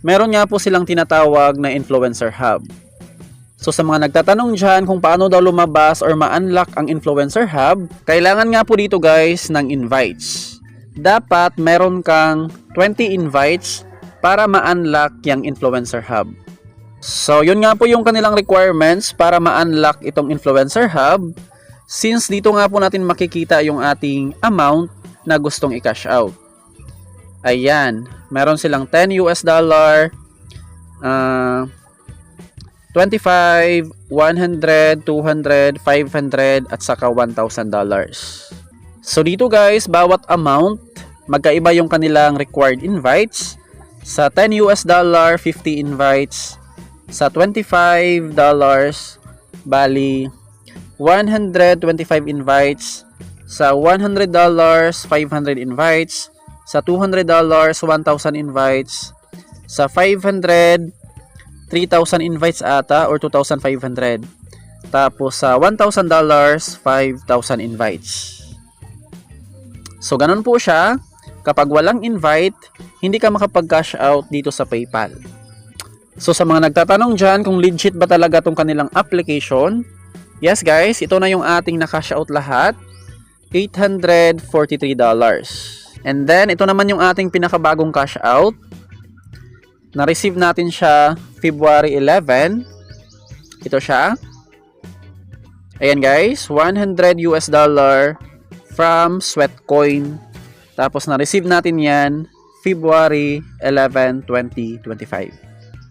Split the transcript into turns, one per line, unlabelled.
meron nga po silang tinatawag na influencer hub. So sa mga nagtatanong dyan kung paano daw lumabas or ma-unlock ang influencer hub, kailangan nga po dito guys ng invites. Dapat meron kang 20 invites para ma-unlock yung influencer hub. So yun nga po yung kanilang requirements para ma-unlock itong influencer hub. Since dito nga po natin makikita yung ating amount na gustong i-cash out. Ayan, meron silang $10, 25, 100, 200, 500 at saka $1,000. So dito guys, bawat amount, magkaiba yung kanilang required invites. Sa $10, 50 invites. Sa $25, bali 125 invites. Sa $100, 500 invites. Sa $200, 1,000 invites. Sa 500, 3,000 invites ata or 2,500. Tapos sa $1,000, 5,000 invites. So ganun po siya. Kapag walang invite, hindi ka makapag-cash out dito sa PayPal. So sa mga nagtatanong dyan kung legit ba talaga tong kanilang application, yes guys, ito na yung ating na-cash out lahat. $843. And then ito naman yung ating pinakabagong cash out. Na-receive natin siya February 11. Ito siya. Ayan guys, $100 from Sweatcoin. Tapos na-receive natin yan February 11, 2025.